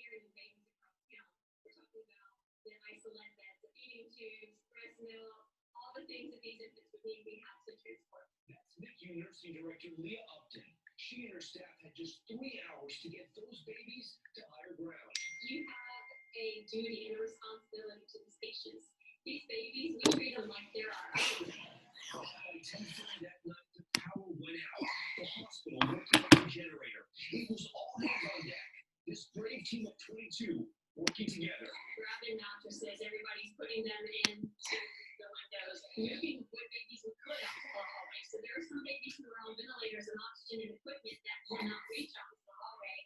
carrying babies across town. We're talking about the isolate beds, the feeding tubes, breast milk, all the things that these infants would need. We have to transport. That's NICU Nursing Director Leah Upton. She and her staff had just 3 hours to get those babies to higher ground. You have a duty and a responsibility to these patients. These babies, we treat them like they're our own. By 10:30 that night, the power went out. The hospital worked without a generator. It was all hands on deck. This brave team of 22 working together. Grabbing mattresses, everybody's putting them into the windows, moving what babies we could out to the hallway. So there are some babies who are on ventilators and oxygen and equipment that cannot reach out to the hallway.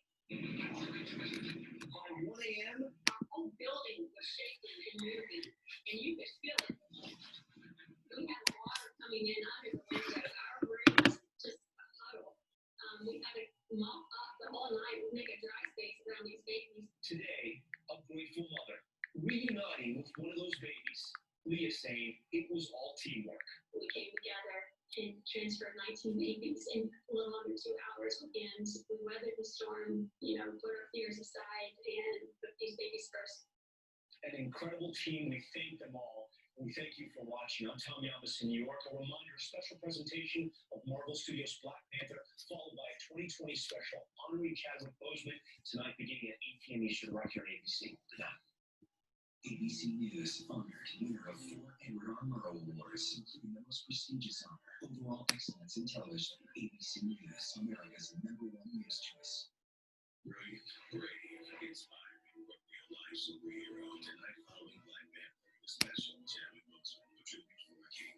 By 1 a.m., our whole building was shaking and moving, and you could feel it. We had water coming in under the windows. Our room was just a puddle. We had to mop up the whole night, make a dry space around these babies. Today, a grateful mother reuniting with one of those babies. Leah saying it was all teamwork. We came together and transferred 19 babies in a little under 2 hours, and we weathered the storm, put our fears aside and put these babies first. An incredible team. We thank them all. We thank you for watching. I'm Tom Yamas in New York. A reminder, a special presentation of Marvel Studios' Black Panther, followed by a 2020 special honoring Chadwick Boseman tonight beginning at 8 p.m. Eastern, right here on ABC. Good night. ABC News honored winner of 4 Edward R. Murrow Awards, including the most prestigious honor, Overall Excellence in Television. ABC News, America's #1 news choice. Brilliant, brave, inspiring, but real-life superhero tonight following Black Panther, the special Chadwick Boseman, a tribute for a king.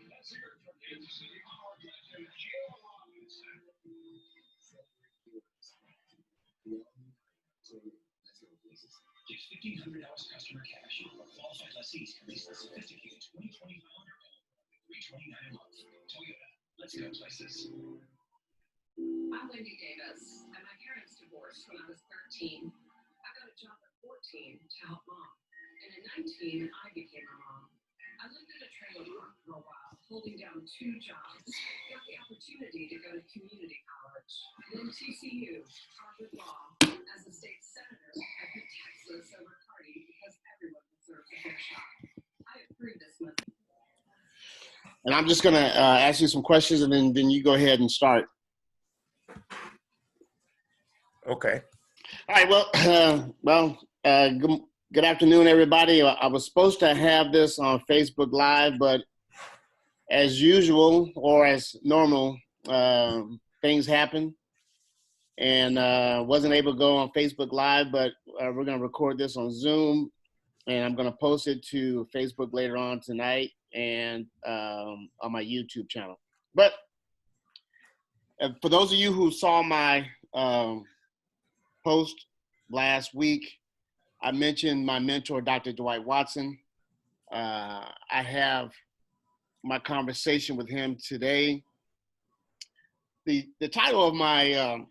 Let's hear it from Kansas City Howard legend Jill Robinson. Get $1,500 customer cash or qualified lessees can lease the sophisticated 2020 Highlander home for $329 a month. Toyota, let's go places. I'm Wendy Davis, and my parents divorced when I was 13. I got a job at 14 to help mom, and at 19, I became a mom. I lived in a trailer park for a while, holding down 2 jobs. Got the opportunity to go to community college, then TCU, Harvard Law. As a state senator, I put Texas over Cardi because everyone deserves a fair shot. I approve this money. And I'm just going to ask you some questions, and then you go ahead and start. Okay. All right. Good afternoon, everybody. I was supposed to have this on Facebook Live, but as usual or as normal, things happen, and wasn't able to go on Facebook Live, but we're going to record this on Zoom, and I'm going to post it to Facebook later on tonight and on my YouTube channel. But for those of you who saw my post last week, I mentioned my mentor, Dr. Dwight Watson. I have my conversation with him today. The title of my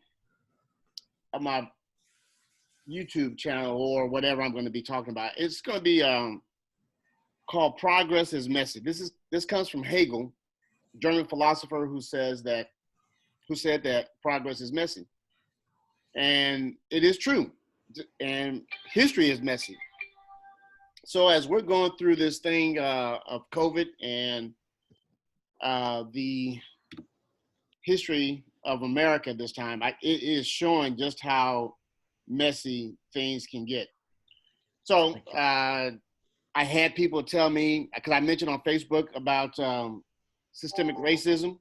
YouTube channel, or whatever I'm going to be talking about, it's going to be called "Progress is Messy." This comes from Hegel, German philosopher who said that progress is messy, and it is true. And history is messy. So as we're going through this thing of COVID and the history of America this time, it is showing just how messy things can get. So I had people tell me, because I mentioned on Facebook about systemic racism,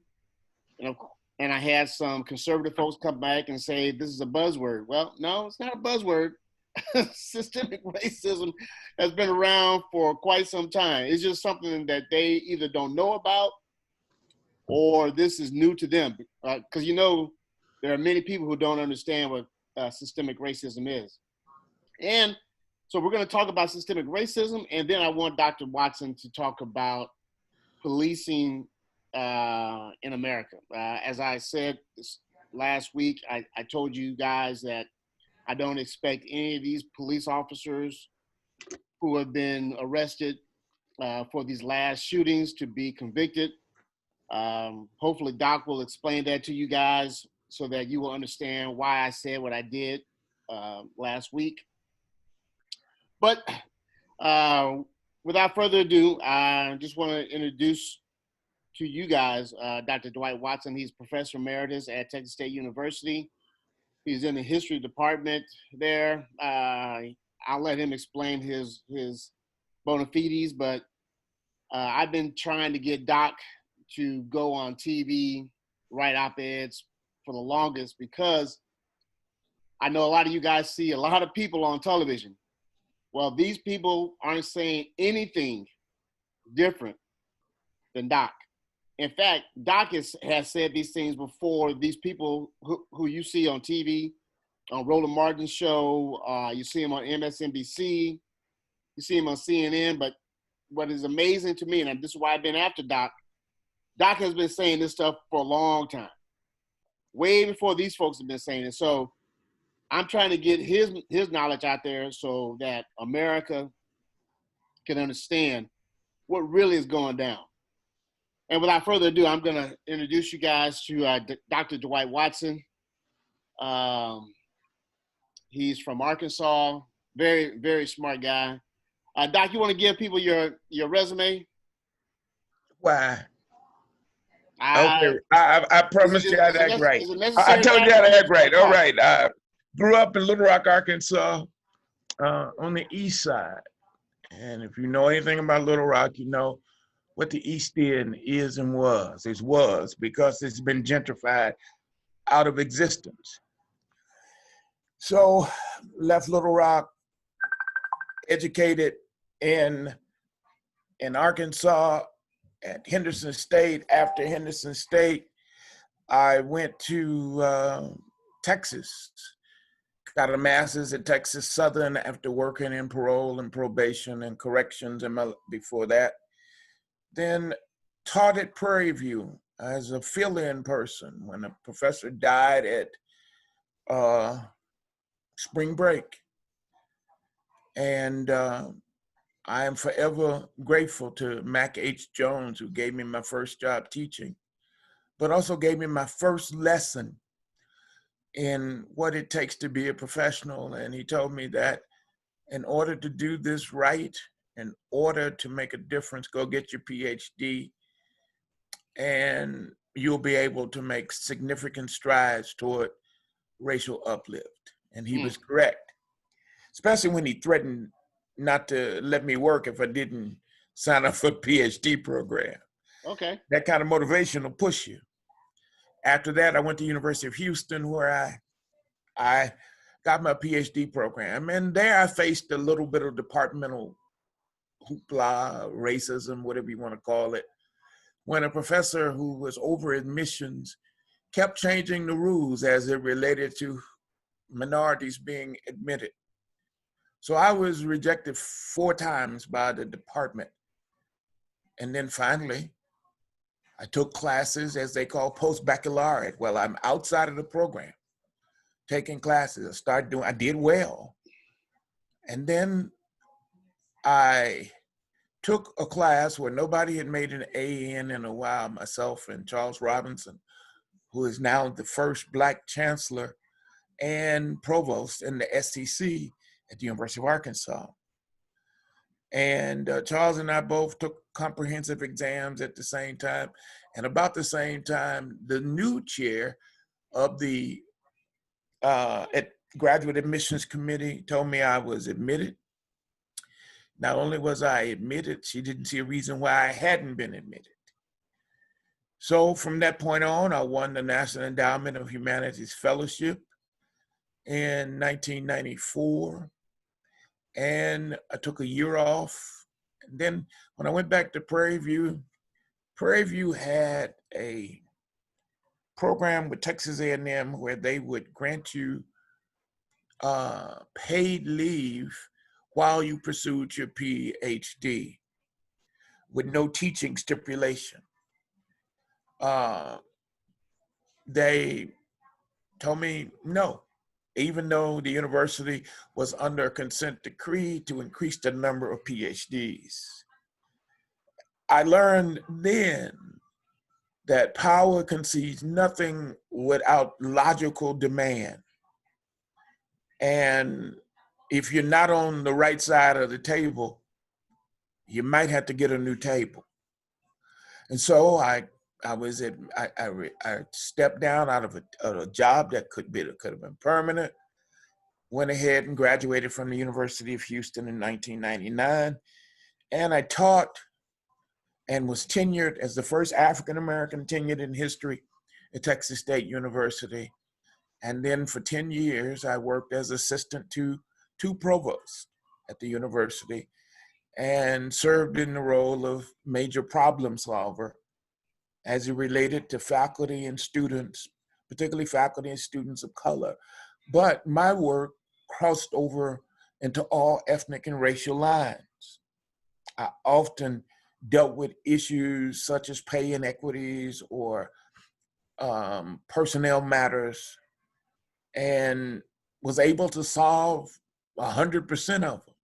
and I had some conservative folks come back and say, this is a buzzword. Well, no, it's not a buzzword. Systemic racism has been around for quite some time. It's just something that they either don't know about or this is new to them. Because, there are many people who don't understand what systemic racism is. And so we're going to talk about systemic racism, and then I want Dr. Watson to talk about policing in America. As I said last week, I told you guys that I don't expect any of these police officers who have been arrested for these last shootings to be convicted. Hopefully Doc will explain that to you guys so that you will understand why I said what I did last week. But without further ado, I just want to introduce to you guys Dr. Dwight Watson. He's Professor Emeritus at Texas State University. He's in the history department there. I'll let him explain his bona fides, but I've been trying to get Doc to go on TV, write op-eds for the longest, because I know a lot of you guys see a lot of people on television. Well, these people aren't saying anything different than Doc. In fact, Doc has said these things before. These people who you see on TV, on Roland Martin's show, you see him on MSNBC, you see him on CNN. But what is amazing to me, and this is why I've been after Doc, Doc has been saying this stuff for a long time, way before these folks have been saying it. So I'm trying to get his knowledge out there so that America can understand what really is going down. And without further ado, I'm going to introduce you guys to Dr. Dwight Watson. He's from Arkansas, very, very smart guy. Doc, you want to give people your resume? Why? Okay, I promised you I'd act right. I told you I'd act right. All right. Grew up in Little Rock, Arkansas, on the east side. And if you know anything about Little Rock, you know what the East End is and was. It was because it's been gentrified out of existence. So left Little Rock, educated in Arkansas at Henderson State. After Henderson State, I went to Texas, got a master's at Texas Southern after working in parole and probation and corrections before that. Then taught at Prairie View as a fill-in person when a professor died at spring break. And I am forever grateful to Mac H. Jones, who gave me my first job teaching, but also gave me my first lesson in what it takes to be a professional. And he told me that in order to do this right, in order to make a difference, go get your PhD, and you'll be able to make significant strides toward racial uplift. And he was correct, especially when he threatened not to let me work if I didn't sign up for a PhD program. Okay. That kind of motivation will push you. After that, I went to University of Houston, where I got my PhD program. And there I faced a little bit of departmental hoopla, racism, whatever you want to call it, when a professor who was over admissions kept changing the rules as it related to minorities being admitted. So I was rejected 4 times by the department. And then finally, I took classes, as they call post-baccalaureate. Well, I'm outside of the program, taking classes. I did well. And then I took a class where nobody had made an A in a while, myself and Charles Robinson, who is now the first Black chancellor and provost in the SEC at the University of Arkansas. And Charles and I both took comprehensive exams at the same time. And about the same time, the new chair of the graduate admissions committee told me I was admitted. Not only was I admitted, she didn't see a reason why I hadn't been admitted. So from that point on, I won the National Endowment of Humanities Fellowship in 1994. And I took a year off. And then when I went back to Prairie View had a program with Texas A&M where they would grant you paid leave while you pursued your PhD with no teaching stipulation. They told me no, even though the university was under a consent decree to increase the number of PhDs. I learned then that power concedes nothing without logical demand. And if you're not on the right side of the table, you might have to get a new table. And so I stepped down out of a job that could have been permanent, went ahead and graduated from the University of Houston in 1999. And I taught and was tenured as the first African-American tenured in history at Texas State University. And then for 10 years, I worked as assistant to two provosts at the university and served in the role of major problem solver as it related to faculty and students, particularly faculty and students of color. But my work crossed over into all ethnic and racial lines. I often dealt with issues such as pay inequities or personnel matters, and was able to solve 100% of them.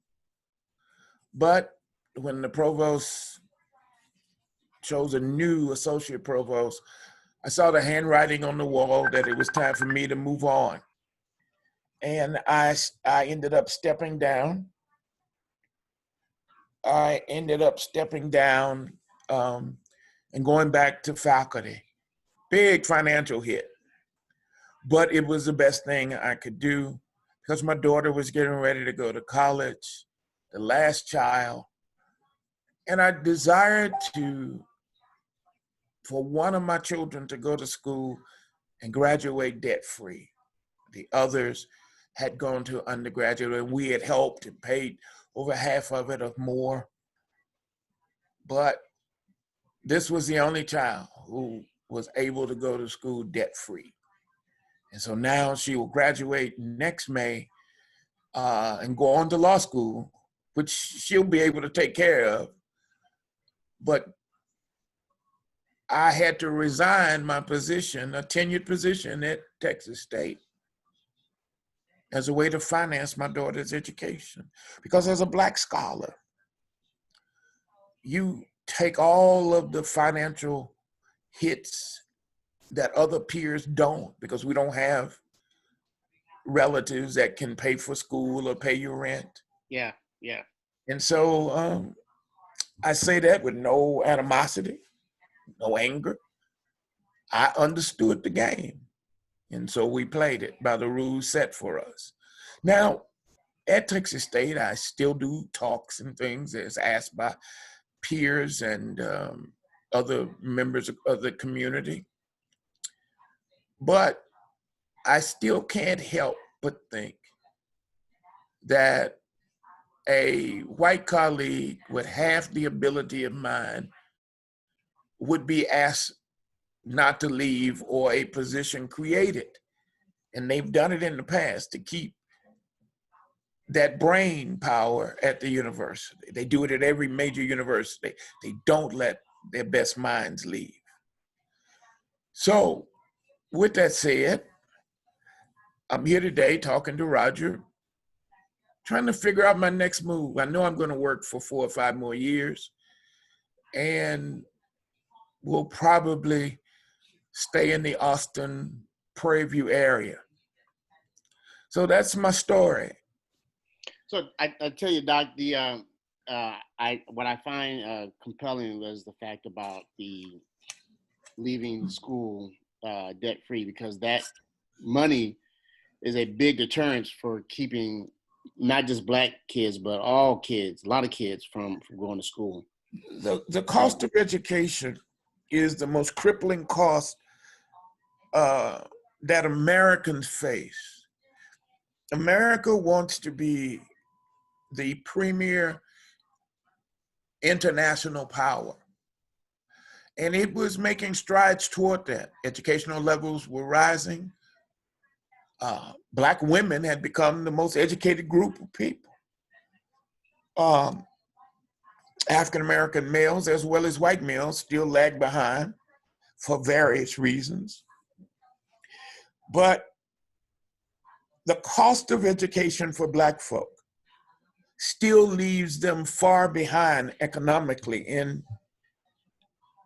But when the provost chose a new associate provost, I saw the handwriting on the wall that it was time for me to move on. And I ended up stepping down. And going back to faculty. Big financial hit. But it was the best thing I could do because my daughter was getting ready to go to college, the last child. And I desired for one of my children to go to school and graduate debt-free. The others had gone to undergraduate, and we had helped and paid over half of it or more. But this was the only child who was able to go to school debt-free. And so now she will graduate next May and go on to law school, which she'll be able to take care of. But I had to resign my position, a tenured position at Texas State, as a way to finance my daughter's education. Because as a Black scholar, you take all of the financial hits that other peers don't, because we don't have relatives that can pay for school or pay your rent. Yeah, yeah. And so I say that with no animosity, no anger. I understood the game. And so we played it by the rules set for us. Now, at Texas State, I still do talks and things as asked by peers and other members of the community. But I still can't help but think that a white colleague with half the ability of mine would be asked not to leave or a position created. And they've done it in the past to keep that brain power at the university. They do it at every major university. They don't let their best minds leave. So with that said, I'm here today talking to Roger, trying to figure out my next move. I know I'm going to work for 4 or 5 more years, and we'll probably stay in the Austin, Prairie View area. So that's my story. So I tell you, Doc, what I find compelling was the fact about the leaving school debt-free, because that money is a big deterrence for keeping not just Black kids, but all kids, a lot of kids from going to school. The cost of education is the most crippling cost that Americans face. America wants to be the premier international power, and it was making strides toward that. Educational levels were rising. Black women had become the most educated group of people. African-American males, as well as white males, still lag behind for various reasons. But the cost of education for Black folk still leaves them far behind economically in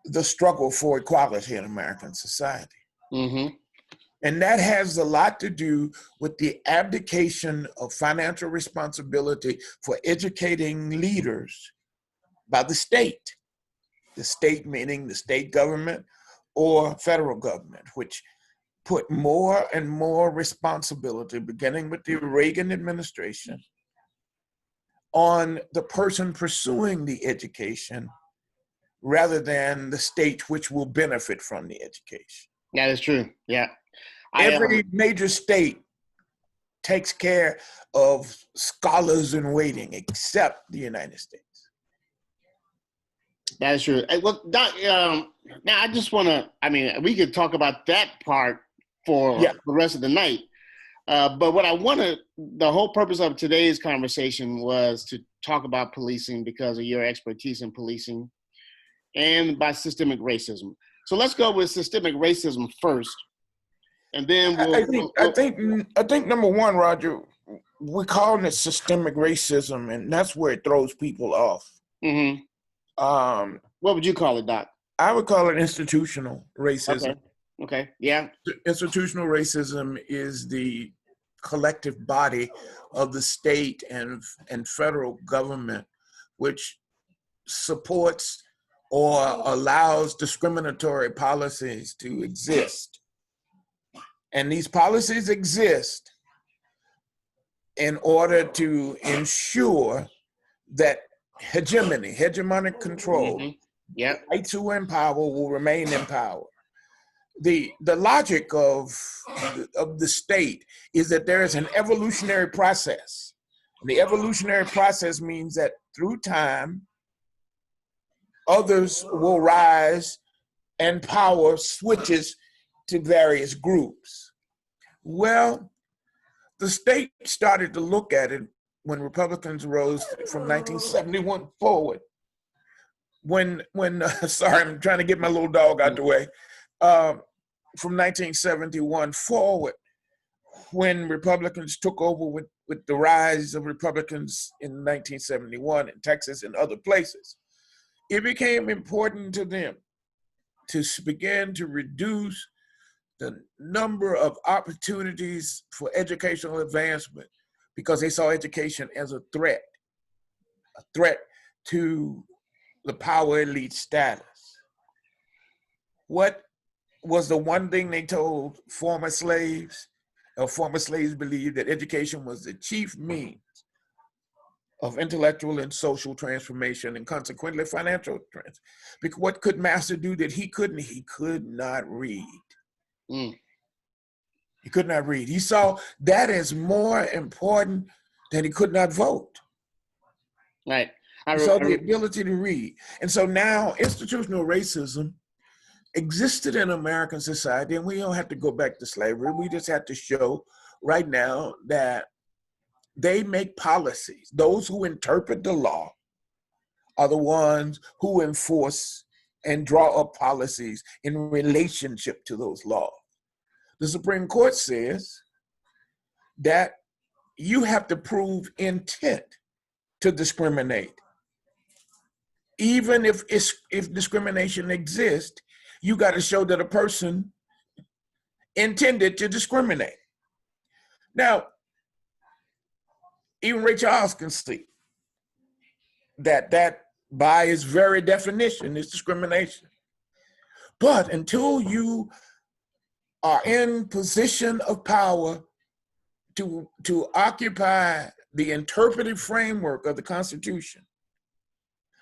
the struggle for equality in American society. Mm-hmm. And that has a lot to do with the abdication of financial responsibility for educating leaders by the state. The state meaning the state government or federal government, which put more and more responsibility, beginning with the Reagan administration, on the person pursuing the education rather than the state which will benefit from the education. That is true. Yeah. Every major state takes care of scholars in waiting except the United States. That is true. Well, Doc, now I just want to, I mean, we could talk about that part for the rest of the night. But what I wanted, the whole purpose of today's conversation was to talk about policing because of your expertise in policing and by systemic racism. So let's go with systemic racism first. And then I think number one, Roger, we're calling it systemic racism, and that's where it throws people off. Mm-hmm. What would you call it, Doc? I would call it institutional racism. Okay. Yeah. Institutional racism is the collective body of the state and federal government, which supports or allows discriminatory policies to exist. And these policies exist in order to ensure that hegemonic control, rights who are in power will remain in power. The logic of the state is that there is an evolutionary process. The evolutionary process means that through time, others will rise and power switches to various groups. Well, the state started to look at it when Republicans rose from 1971 forward. Sorry, I'm trying to get my little dog out the way. From 1971 forward, when Republicans took over with the rise of Republicans in 1971 in Texas and other places, it became important to them to begin to reduce the number of opportunities for educational advancement because they saw education as a threat to the power elite status. What was the one thing they told former slaves? Former slaves believed that education was the chief means of intellectual and social transformation and consequently financial transformation. Because what could Master do that he couldn't? He could not read. He could not read. He saw that as more important than he could not vote. Right. He saw the ability to read. And so now institutional racism existed in American society, and we don't have to go back to slavery. We just have to show right now that they make policies. Those who interpret the law are the ones who enforce and draw up policies in relationship to those laws. The Supreme Court says that you have to prove intent to discriminate. Even if discrimination exists, you got to show that a person intended to discriminate. Now, even Ray Charles can see that by its very definition is discrimination. But until you are in position of power to occupy the interpretive framework of the Constitution,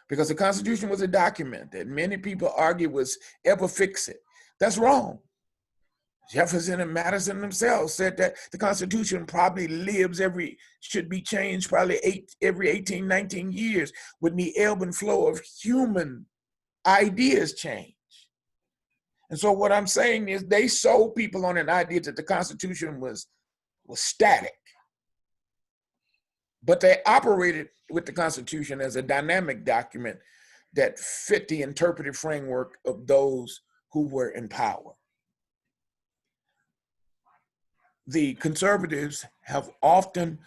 because the Constitution was a document that many people argue was ever fixed. That's wrong. Jefferson and Madison themselves said that the Constitution probably should be changed probably every 18, 19 years when the ebb and flow of human ideas change. And so what I'm saying is they sold people on an idea that the Constitution was static. But they operated with the Constitution as a dynamic document that fit the interpretive framework of those who were in power. The conservatives have often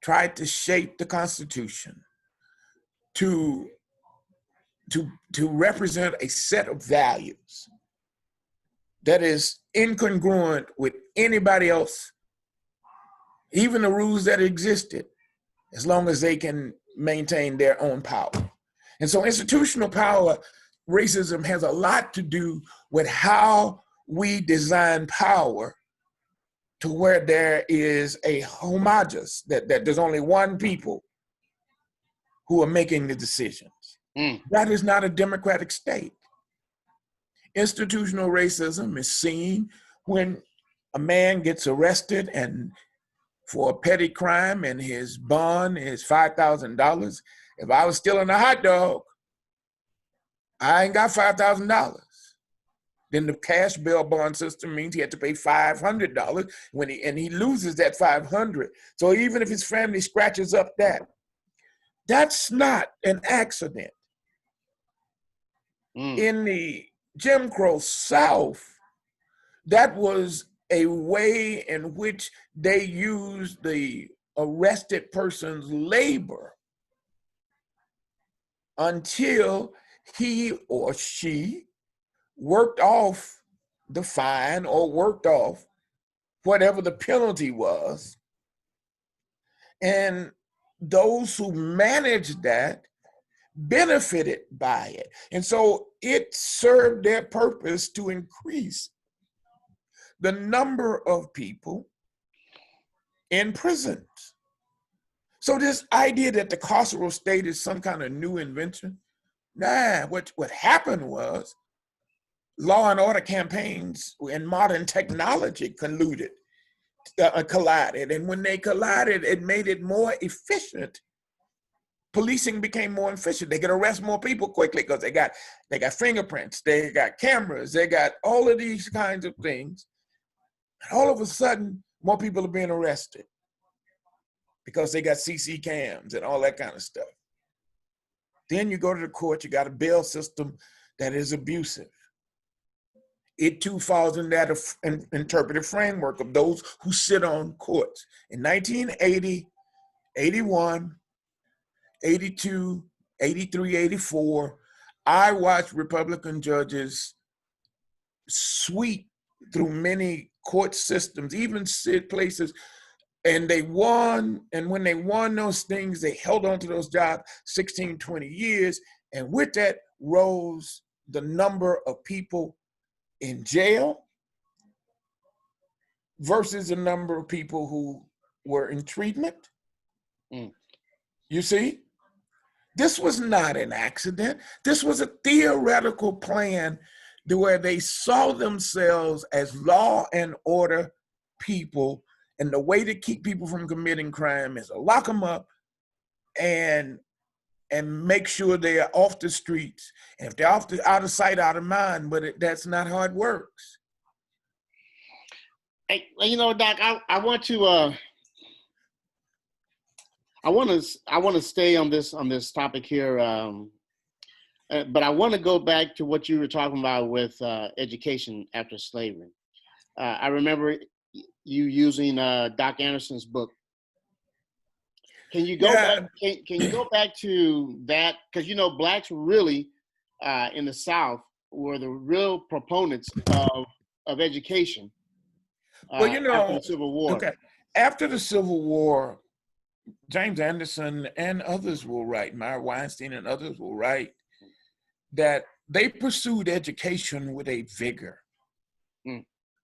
tried to shape the Constitution to to represent a set of values that is incongruent with anybody else, even the rules that existed, as long as they can maintain their own power. And so institutional power, racism has a lot to do with how we design power to where there is a homogeneous, that there's only one people who are making the decisions. That is not a democratic state. Institutional racism is seen when a man gets arrested and for a petty crime and his bond is $5,000. If I was stealing a hot dog, I ain't got $5,000. Then the cash bail bond system means he had to pay $500 when he loses that $500. So even if his family scratches up that, that's not an accident. In the Jim Crow South, that was a way in which they used the arrested person's labor until he or she worked off the fine or worked off whatever the penalty was. And those who managed that benefited by it. And so it served their purpose to increase the number of people in prisons. So this idea that the carceral state is some kind of new invention, what happened was law and order campaigns and modern technology collided. And when they collided, it made it more efficient. Policing became more efficient. They could arrest more people quickly because they got fingerprints, they got cameras, they got all of these kinds of things. And all of a sudden, more people are being arrested because they got CC cams and all that kind of stuff. Then you go to the court, you got a bail system that is abusive. It too falls in that interpretive framework of those who sit on courts. In 1980, 81, 82, 83, 84, I watched Republican judges sweep through many court systems, even places, and they won. And when they won those things, they held on to those jobs 16, 20 years. And with that rose the number of people in jail versus the number of people who were in treatment. You see? This was not an accident. This was a theoretical plan where they saw themselves as law and order people, and the way to keep people from committing crime is to lock them up and make sure they are off the streets. And if they're out of sight, out of mind, but that's not how it works. Hey, Doc, I want to stay on this topic here, but I want to go back to what you were talking about with education after slavery. I remember you using Doc Anderson's book. Can you go back? Can you go back to that? Because blacks really in the South were the real proponents of education. Well, after the Civil War. Okay, after the Civil War, James Anderson and others will write, Meyer Weinstein and others will write, that they pursued education with a vigor.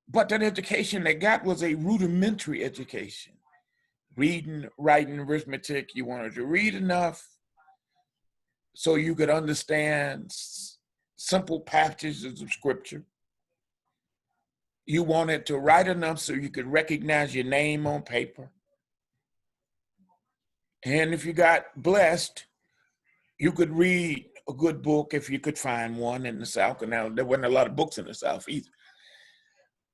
But that education they got was a rudimentary education. Reading, writing, arithmetic. You wanted to read enough so you could understand simple passages of scripture. You wanted to write enough so you could recognize your name on paper. And if you got blessed, you could read a good book if you could find one in the South. And now there wasn't a lot of books in the South either.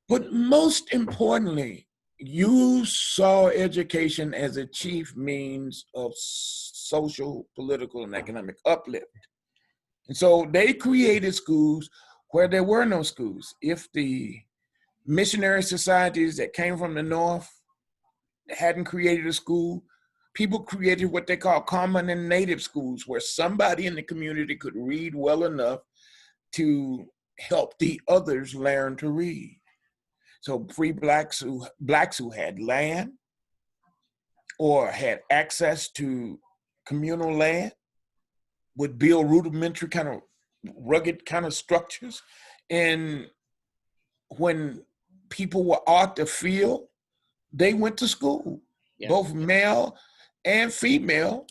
But most importantly, you saw education as a chief means of social, political, and economic uplift. And so they created schools where there were no schools. If the missionary societies that came from the North hadn't created a school, people created what they call common and native schools, where somebody in the community could read well enough to help the others learn to read. So free blacks who had land or had access to communal land would build rudimentary kind of rugged kind of structures. And when people were out the field, they went to school, Yeah. both male and female,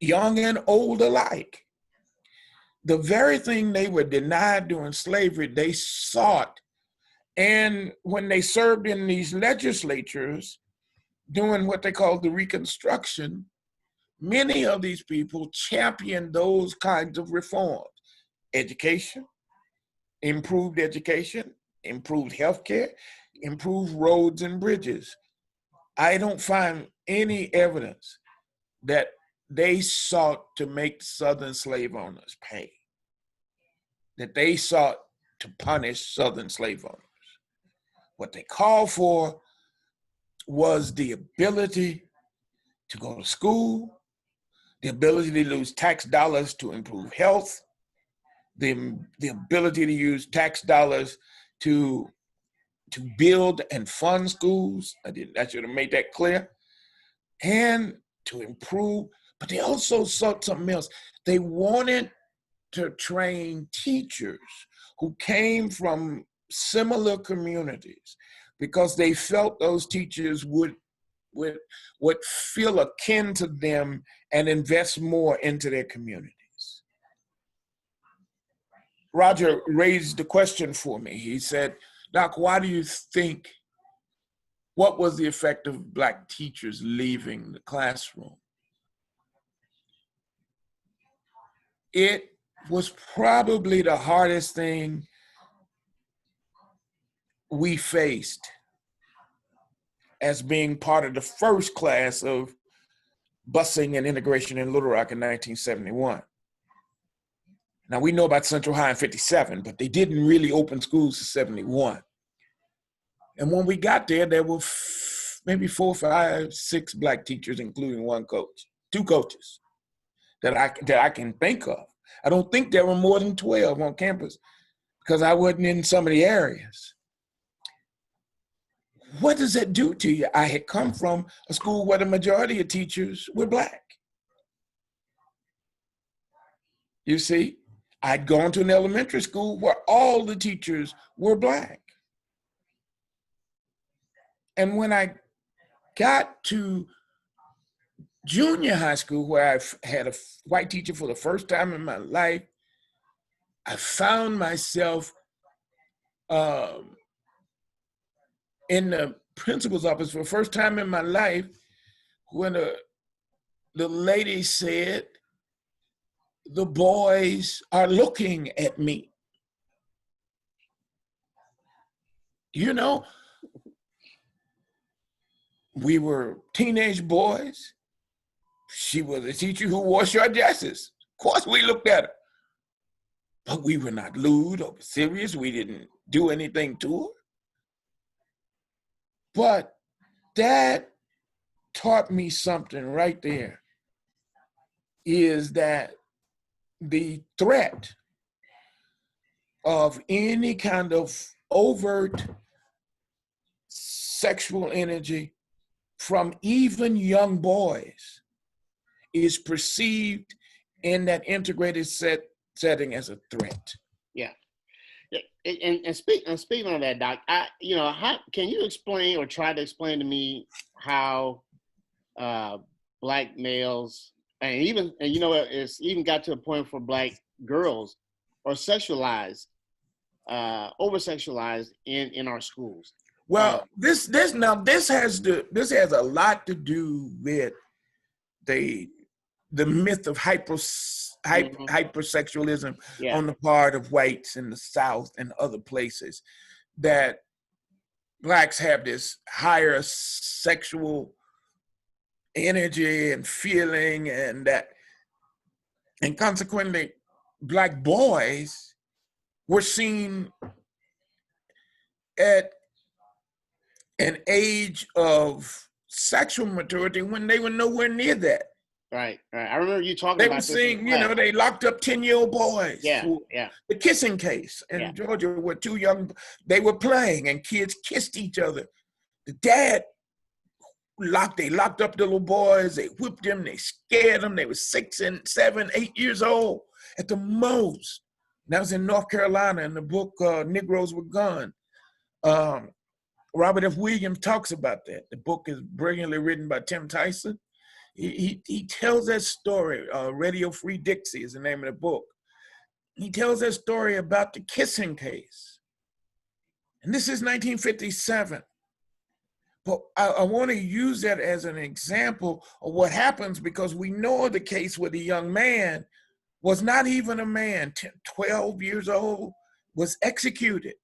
young and old alike. The very thing they were denied during slavery, they sought. And when they served in these legislatures, doing what they call the Reconstruction, many of these people championed those kinds of reforms. Education, improved healthcare, improved roads and bridges. I don't find any evidence that they sought to make Southern slave owners pay, that they sought to punish Southern slave owners. What they called for was the ability to go to school, the ability to use tax dollars to improve health, the ability to use tax dollars to build and fund schools. I should have made that clear. And to improve, but they also sought something else. They wanted to train teachers who came from similar communities, because they felt those teachers would feel akin to them and invest more into their communities. Roger raised the question for me. He said, Doc, why do you think, what was the effect of Black teachers leaving the classroom? It was probably the hardest thing we faced as being part of the first class of busing and integration in Little Rock in 1971. Now, we know about Central High in 57, but they didn't really open schools in 71. And when we got there, there were maybe 4, 5, 6 Black teachers, including one coach, 2 coaches that I can think of. I don't think there were more than 12 on campus, because I wasn't in some of the areas. What does that do to you? I had come from a school where the majority of teachers were Black. You see, I'd gone to an elementary school where all the teachers were Black. And when I got to junior high school, where I had a white teacher for the first time in my life, I found myself in the principal's office for the first time in my life, when the lady said, "The boys are looking at me." You know, we were teenage boys. She was a teacher who wore short dresses. Of course we looked at her, but we were not lewd or serious. We didn't do anything to her. But that taught me something right there, is that the threat of any kind of overt sexual energy from even young boys is perceived in that integrated setting as a threat. Yeah. And speaking on that, Doc, how can you explain or try to explain to me how Black males, and it's even got to a point for Black girls are sexualized, over-sexualized in our schools? Well, this has a lot to do with the myth of hypersexualism on the part of whites in the South and other places, that Blacks have this higher sexual energy and feeling, and consequently Black boys were seen at an age of sexual maturity when they were nowhere near that. Right. I remember you talking They about were this in seeing, you class. know, they locked up 10-year-old boys Yeah, for yeah. the kissing case in Yeah. Georgia where two young, they were playing and kids kissed each other. The dad they locked up the little boys, they whipped them, they scared them. They were 6 and 7, 8 years old at the most. And that was in North Carolina in the book Negroes with Guns. Robert F. Williams talks about that. The book is brilliantly written by Tim Tyson. He tells that story. Radio Free Dixie is the name of the book. He tells that story about the kissing case. And this is 1957. But I want to use that as an example of what happens, because we know the case where the young man was not even a man, 12 years old, was executed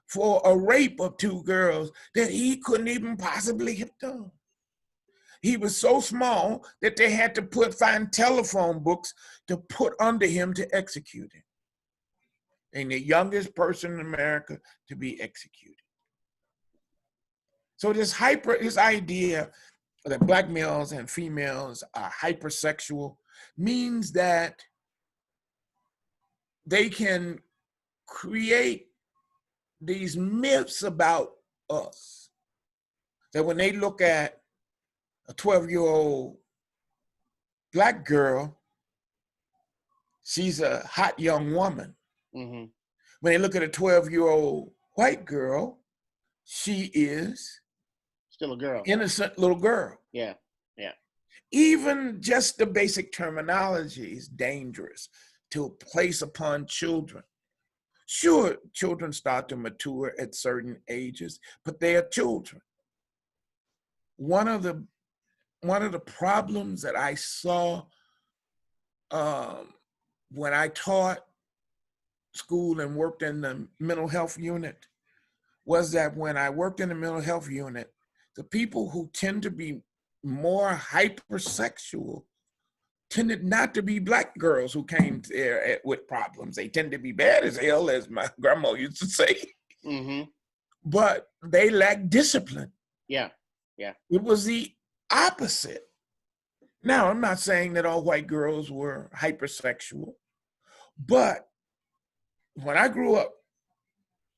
for a rape of 2 girls that he couldn't even possibly have done. He was so small that they had to find telephone books to put under him to execute him. And the youngest person in America to be executed. So this idea that Black males and females are hypersexual means that they can create these myths about us. That when they look at a 12-year-old Black girl, she's a hot young woman. Mm-hmm. When they look at a 12-year-old white girl, she is still a girl, innocent little girl. Yeah. Even just the basic terminology is dangerous to place upon children. Sure, children start to mature at certain ages, but they are children. One of the problems that I saw when I taught school and worked in the mental health unit was that when I worked in the mental health unit, the people who tend to be more hypersexual tended not to be Black girls who came there with problems. They tend to be bad as hell, as my grandma used to say. Mm-hmm. But they lack discipline. Yeah. It was the opposite. Now, I'm not saying that all white girls were hypersexual, but when I grew up,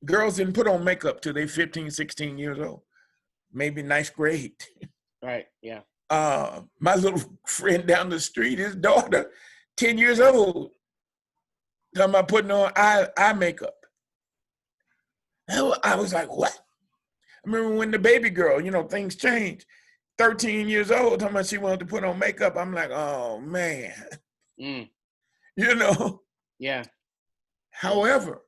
girls didn't put on makeup till they 15, 16 years old, maybe ninth grade. Right, yeah. My little friend down the street, his daughter, 10 years old, talking about putting on eye makeup. I was like, what? I remember when the baby girl, things changed. 13 years old, talking about she wanted to put on makeup. I'm like, oh, man. Mm. Yeah. However,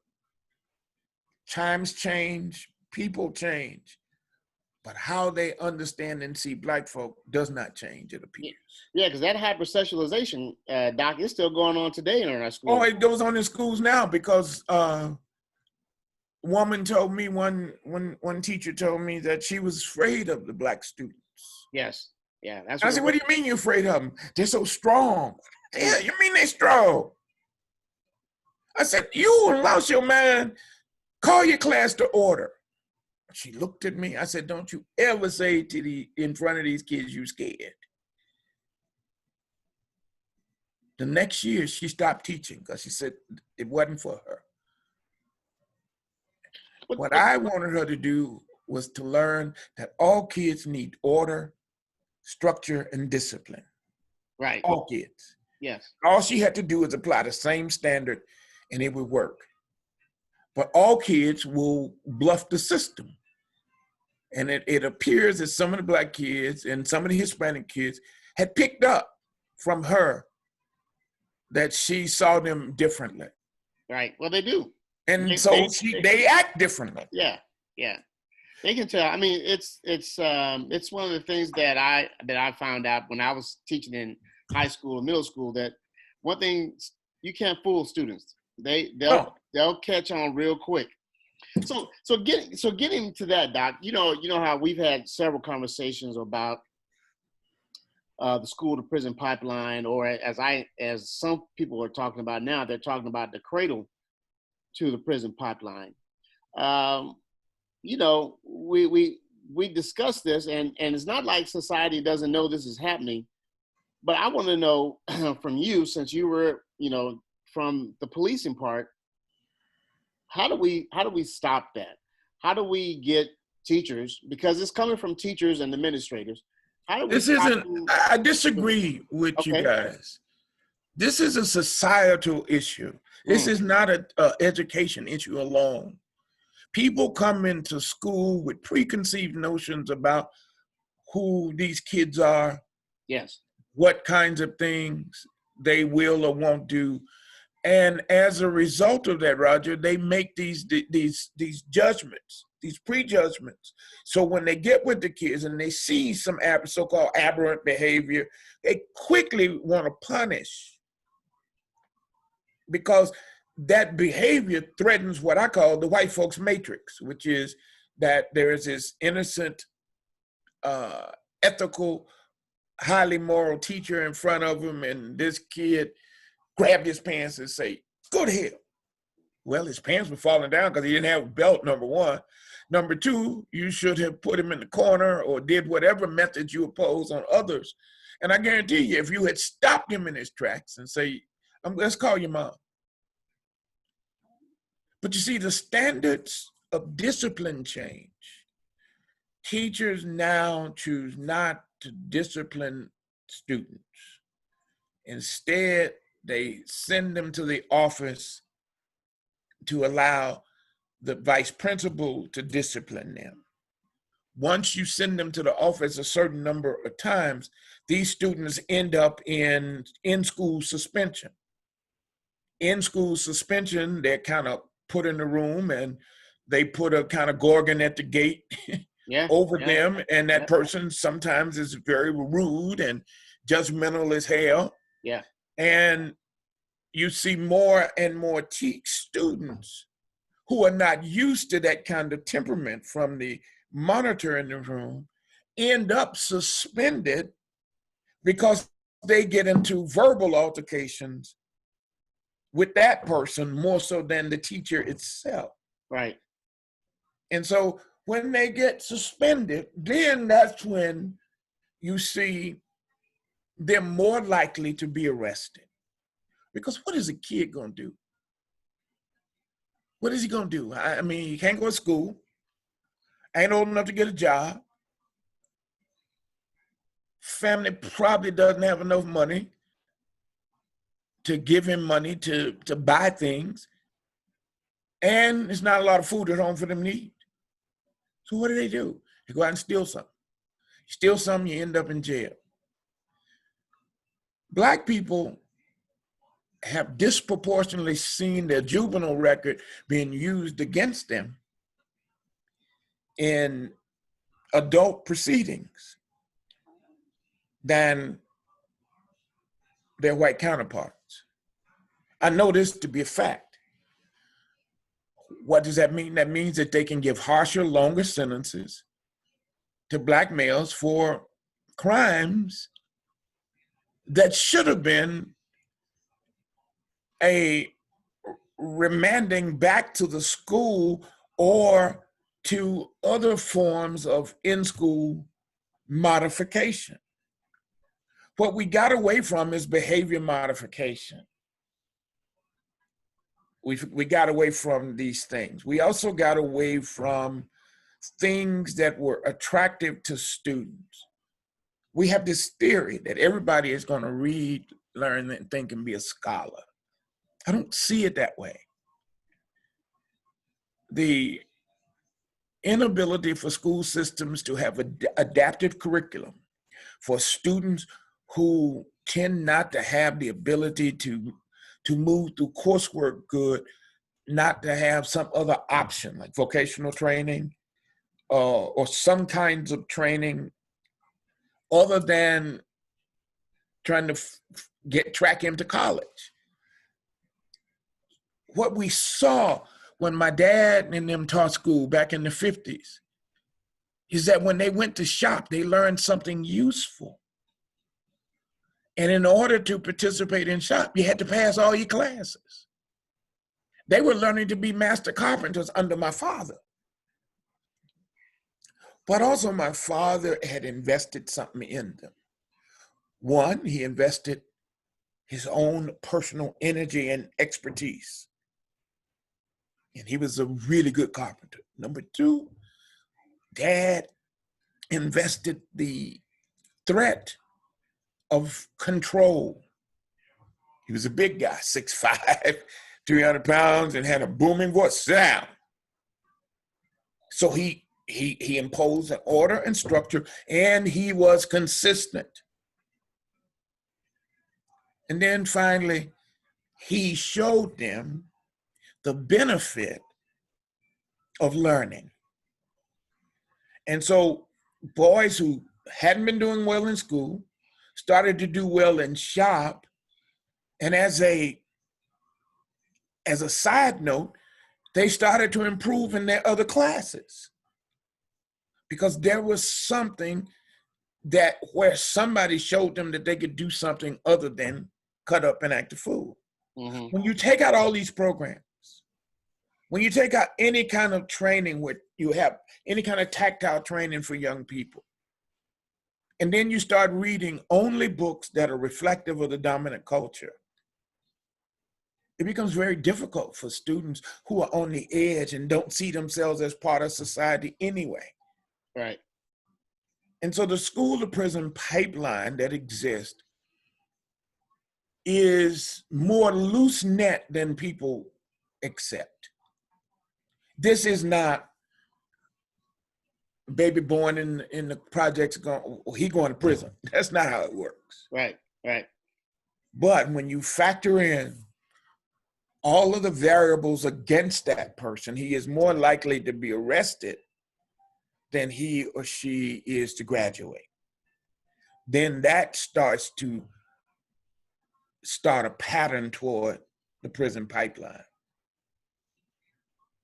times change, people change, but how they understand and see Black folk does not change, it appears. Yeah, because that hypersexualization, Doc, is still going on today in our schools. Oh, it goes on in schools now because woman told me, one teacher told me that she was afraid of the Black students. Yes, yeah. I said, what do you mean you're afraid of them? They're so strong. Yeah, you mean they're strong? I said, you lost your mind. Call your class to order. She looked at me. I said, don't you ever say in front of these kids you scared. The next year, she stopped teaching because she said it wasn't for her. What I wanted her to do was to learn that all kids need order, structure, and discipline. Right. All kids. Yes. All she had to do is apply the same standard and it would work. But all kids will bluff the system. And it appears that some of the Black kids and some of the Hispanic kids had picked up from her that she saw them differently. Right. Well, they do. And they act differently. Yeah. They can tell. I mean, it's one of the things that I found out when I was teaching in high school and middle school, that one thing, you can't fool students. They'll catch on real quick. So getting to that, Doc, you know how we've had several conversations about the school to prison pipeline, or as some people are talking about now, they're talking about the cradle to the prison pipeline. we discussed this, and it's not like society doesn't know this is happening, but I want to know from you, since you were, from the policing part, how do we stop that? How do we get teachers, because it's coming from teachers and administrators? How do we This stop isn't, them? I disagree with you Okay. guys. This is a societal issue. This is not an education issue alone. People come into school with preconceived notions about who these kids are, Yes. what kinds of things they will or won't do. And as a result of that, Roger, they make these judgments, these prejudgments. So when they get with the kids and they see some so-called aberrant behavior, they quickly want to punish, because that behavior threatens what I call the white folks matrix, which is that there is this innocent, ethical, highly moral teacher in front of him, and this kid grabbed his pants and say, "Go to hell." Well, his pants were falling down because he didn't have a belt, number one. Number two, you should have put him in the corner or did whatever methods you oppose on others. And I guarantee you, if you had stopped him in his tracks and say, "Let's call your mom." But you see, the standards of discipline change. Teachers now choose not to discipline students. Instead, they send them to the office to allow the vice principal to discipline them. Once you send them to the office a certain number of times, these students end up in in-school suspension. In-school suspension, they're kind of put in the room and they put a kind of gorgon at the gate over them, and that person sometimes is very rude and judgmental as hell. Yeah. And you see more and more students who are not used to that kind of temperament from the monitor in the room end up suspended because they get into verbal altercations with that person more so than the teacher itself. Right. And so when they get suspended, then that's when you see them more likely to be arrested. Because what is a kid gonna do? What is he gonna do? I mean, he can't go to school, ain't old enough to get a job. Family probably doesn't have enough money to give him money to buy things. And there's not a lot of food at home for them to eat. So what do? They go out and steal something. You steal something, you end up in jail. Black people have disproportionately seen their juvenile record being used against them in adult proceedings than their white counterparts. I know this to be a fact. What does that mean? That means that they can give harsher, longer sentences to Black males for crimes that should have been a remanding back to the school or to other forms of in-school modification. What we got away from is behavior modification. We got away from these things. We also got away from things that were attractive to students. We have this theory that everybody is going to read, learn, and think and be a scholar. I don't see it that way. The inability for school systems to have an adaptive curriculum for students who tend not to have the ability to move through coursework good, not to have some other option like vocational training or some kinds of training other than trying to track him to college. What we saw when my dad and them taught school back in the 50s is that when they went to shop, they learned something useful. And in order to participate in shop, you had to pass all your classes. They were learning to be master carpenters under my father. But also my father had invested something in them. One, he invested his own personal energy and expertise. And he was a really good carpenter. Number two, Dad invested the threat of control. He was a big guy, 6'5", 300 pounds, and had a booming voice. Sound. So he imposed an order and structure, and he was consistent. And then finally, he showed them the benefit of learning. And so boys who hadn't been doing well in school started to do well in shop. And as a side note, they started to improve in their other classes because there was something that where somebody showed them that they could do something other than cut up and act a fool. Mm-hmm. When you take out all these programs, when you take out any kind of training where you have any kind of tactile training for young people, and then you start reading only books that are reflective of the dominant culture, it becomes very difficult for students who are on the edge and don't see themselves as part of society anyway. Right. And so the school to prison pipeline that exists is more loose net than people accept. This is not baby born in the projects going to prison. That's not how it works. Right. Right. But when you factor in all of the variables against that person, he is more likely to be arrested than he or she is to graduate. Then that starts a pattern toward the prison pipeline.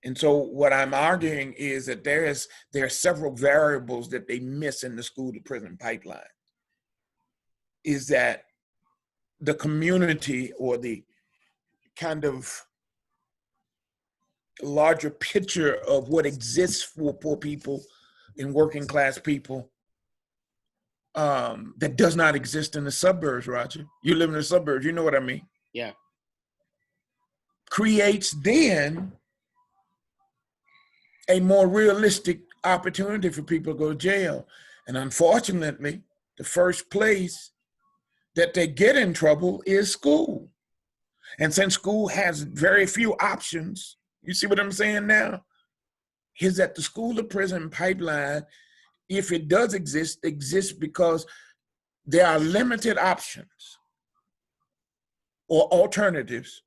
And so what I'm arguing is that there are several variables that they miss in the school to prison pipeline. Is that the community or the kind of larger picture of what exists for poor people and working class people that does not exist in the suburbs, Roger. You live in the suburbs, you know what I mean? Yeah. Creates then a more realistic opportunity for people to go to jail. And unfortunately, the first place that they get in trouble is school. And since school has very few options, you see what I'm saying now? Is that the school to prison pipeline, if it does exist, exists because there are limited options or alternatives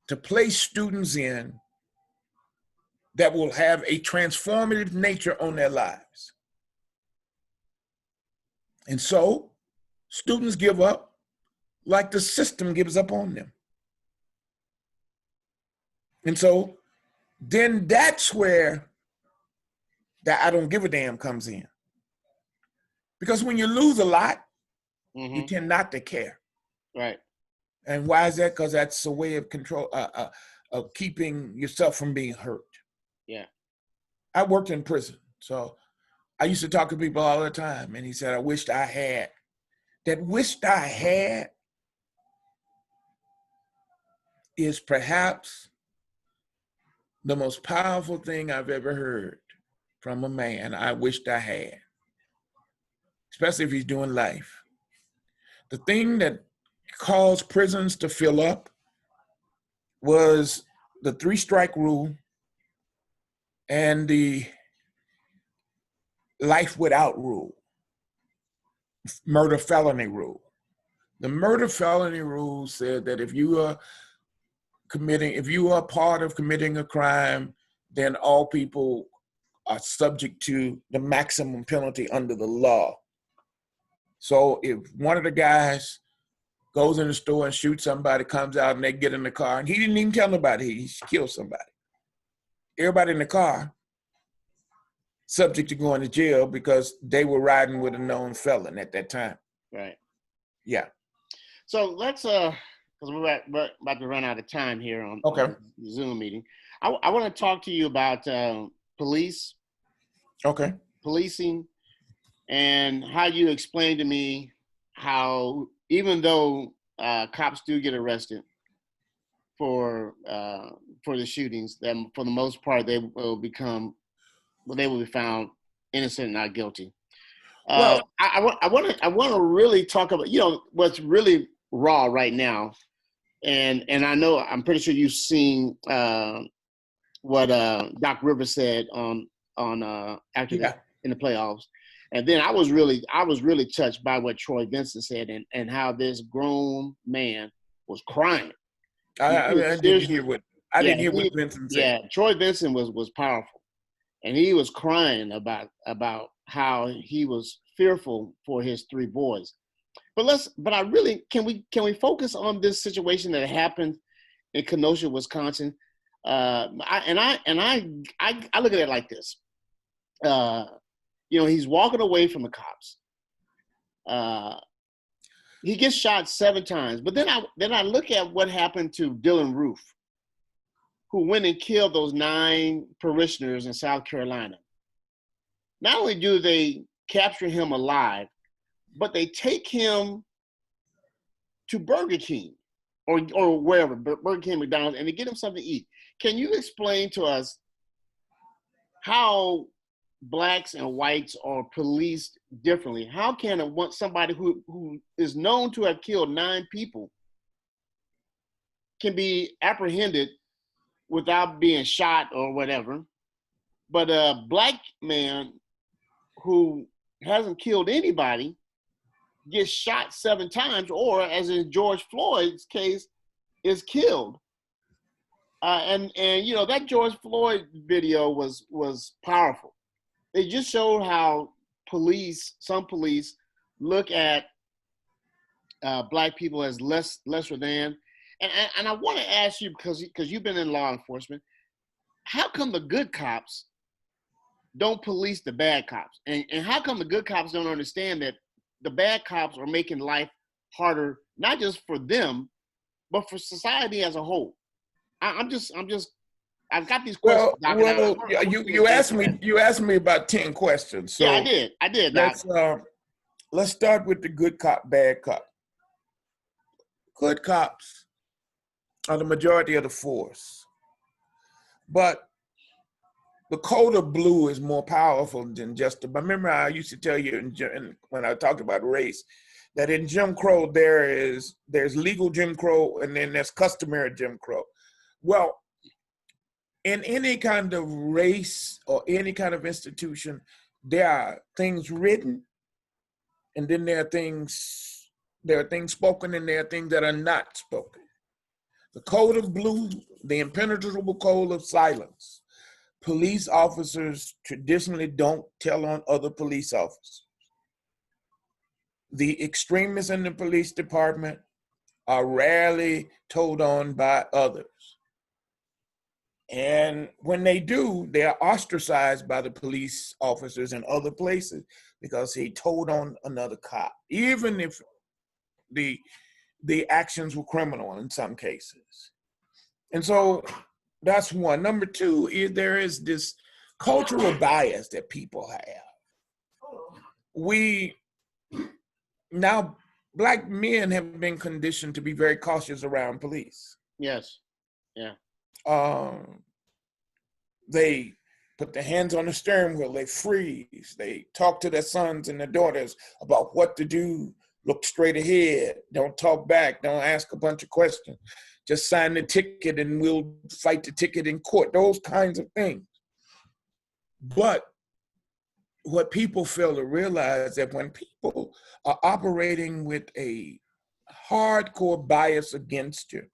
to place students in that will have a transformative nature on their lives. And so students give up like the system gives up on them. And so then that's where that I don't give a damn comes in. Because when you lose a lot, Mm-hmm. you tend not to care. Right. And why is that? Because that's a way of control, of keeping yourself from being hurt. Yeah. I worked in prison, so I used to talk to people all the time, and he said, I wished I had. That wished I had is perhaps the most powerful thing I've ever heard from a man. I wished I had, especially if he's doing life. The thing that caused prisons to fill up was the 3-strike rule and the life without rule, murder felony rule. The murder felony rule said that if you are part of committing a crime, then all people are subject to the maximum penalty under the law. So if one of the guys goes in the store and shoots somebody, comes out and they get in the car, and he didn't even tell nobody he killed somebody. Everybody in the car subject to going to jail because they were riding with a known felon at that time. Right. Yeah. So let's because we're about to run out of time here on Okay. the Zoom meeting. I want to talk to you about police Okay. policing, and how you explain to me how even though cops do get arrested for the shootings, that for the most part they will be found innocent and not guilty. Well, I want to really talk about what's really raw right now, and I know I'm pretty sure you've seen what Doc Rivers said on after in the playoffs, and then I was really touched by what Troy Vincent said and how this grown man was crying. I didn't hear what Vincent said. Yeah, Troy Vincent was powerful, and he was crying about how he was fearful for his three boys. But I really can we focus on this situation that happened in Kenosha, Wisconsin? I look at it like this. He's walking away from the cops. He gets shot 7 times, but then I look at what happened to Dylan Roof, who went and killed those 9 parishioners in South Carolina. Not only do they capture him alive, but they take him to Burger King or wherever, Burger King, McDonald's, and they get him something to eat. Can you explain to us how blacks and whites are policed differently? How can somebody who is known to have killed 9 people can be apprehended without being shot or whatever, but a black man who hasn't killed anybody gets shot 7 times, or as in George Floyd's case, is killed? And that George Floyd video was powerful. It just showed how some police look at black people as lesser than. And I want to ask you, because you've been in law enforcement, how come the good cops don't police the bad cops? And how come the good cops don't understand that the bad cops are making life harder, not just for them, but for society as a whole? I've got these questions. Well, you asked me about 10 questions. So yeah, I did. Let's start with the good cop, bad cop. Good cops are the majority of the force, but the code of blue is more powerful than just. Remember, I used to tell you when I talked about race, that in Jim Crow there's legal Jim Crow and then there's customary Jim Crow. Well, in any kind of race or any kind of institution, there are things written, and then there are things spoken, and there are things that are not spoken. The code of blue, the impenetrable code of silence. Police officers traditionally don't tell on other police officers. The extremists in the police department are rarely told on by others. And when they do, they are ostracized by the police officers in other places because he told on another cop, even if the actions were criminal in some cases. And so that's one. Number 2 is there is this cultural bias that people have. Now, black men have been conditioned to be very cautious around police. Yes. Yeah. They put their hands on the steering wheel, they freeze, they talk to their sons and their daughters about what to do, look straight ahead, don't talk back, don't ask a bunch of questions, just sign the ticket and we'll fight the ticket in court, those kinds of things. But what people fail to realize that when people are operating with a hardcore bias against you,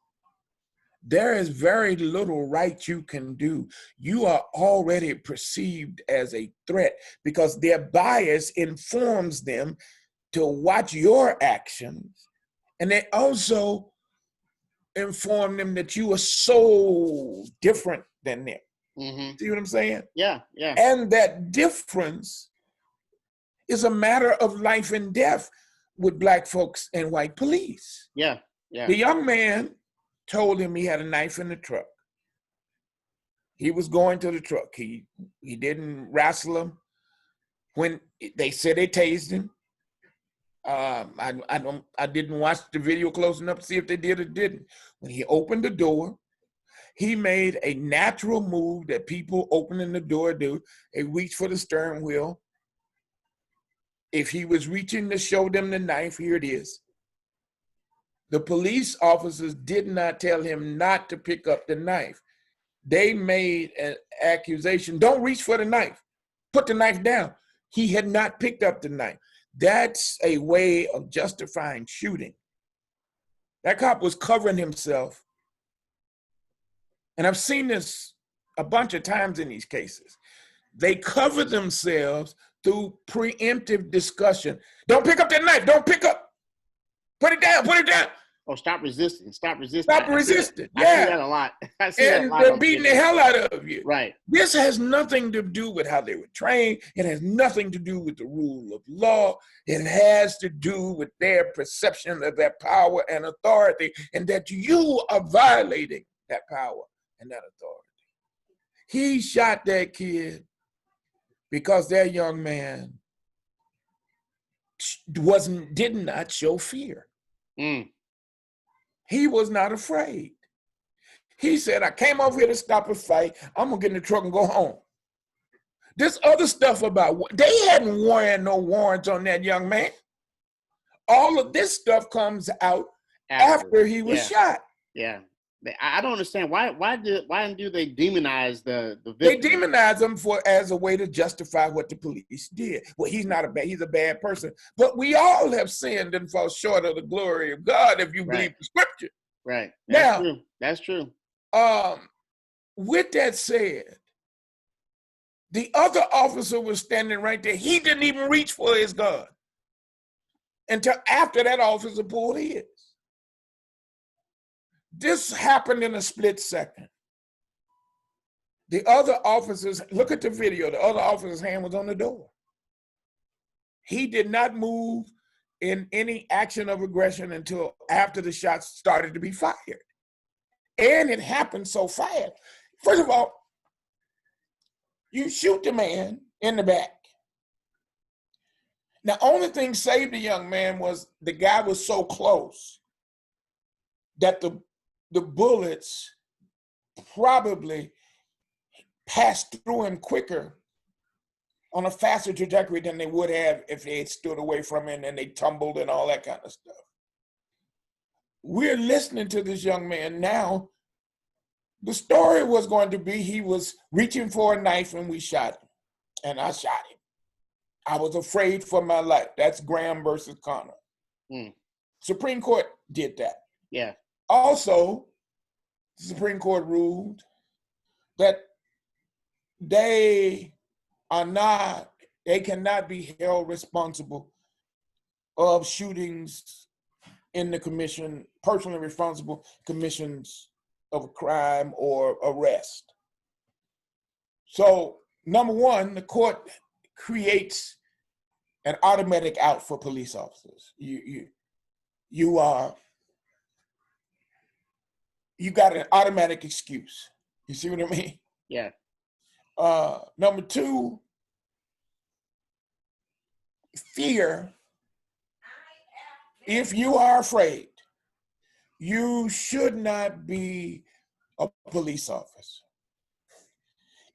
there is very little right you can do. You are already perceived as a threat because their bias informs them to watch your actions. And they also inform them that you are so different than them. Mm-hmm. See what I'm saying? Yeah, yeah. And that difference is a matter of life and death with black folks and white police. Yeah, yeah. The young man told him he had a knife in the truck. He was going to the truck. He didn't wrestle him. When they said they tased him, I didn't watch the video close enough to see if they did or didn't. When he opened the door, he made a natural move that people opening the door do. They reach for the steering wheel. If he was reaching to show them the knife, here it is. The police officers did not tell him not to pick up the knife. They made an accusation, don't reach for the knife, put the knife down. He had not picked up the knife. That's a way of justifying shooting. That cop was covering himself. And I've seen this a bunch of times in these cases. They cover themselves through preemptive discussion. Don't pick up that knife, don't pick up. Put it down, put it down. Oh, stop resisting, stop resisting. Stop resisting, I see yeah. that a lot. I see that a And lot they're on beating the video. hell out of you. Right. This has nothing to do with how they were trained. It has nothing to do with the rule of law. It has to do with their perception of their power and authority, and that you are violating that power and that authority. He shot that kid because that young man did not show fear. Mm. He was not afraid. He said, I came over here to stop a fight. I'm gonna get in the truck and go home. This other stuff about, they hadn't warrant no warrants on that young man. All of this stuff comes out after he was shot. Yeah. I don't understand why do they demonize the victim? They demonize him as a way to justify what the police did. Well, he's a bad person. But we all have sinned and fall short of the glory of God if you believe the scripture. Right. That's true. With that said, the other officer was standing right there. He didn't even reach for his gun until after that officer pulled his. This happened in a split second. The other officers, look at the video, the other officer's hand was on the door. He did not move in any action of aggression until after the shots started to be fired. And it happened so fast. First of all, you shoot the man in the back. The only thing saved the young man was the guy was so close that the bullets probably passed through him quicker on a faster trajectory than they would have if they had stood away from him and they tumbled and all that kind of stuff. We're listening to this young man now. The story was going to be he was reaching for a knife and we shot him. And I shot him. I was afraid for my life. That's Graham versus Connor. Supreme Court did that. Yeah. Also, the Supreme Court ruled that they cannot be held responsible of shootings in the commission, personally responsible commissions of a crime or arrest. So, number one, the court creates an automatic out for police officers. You got an automatic excuse. You see what I mean? Yeah. Number two, fear. If you are afraid, you should not be a police officer.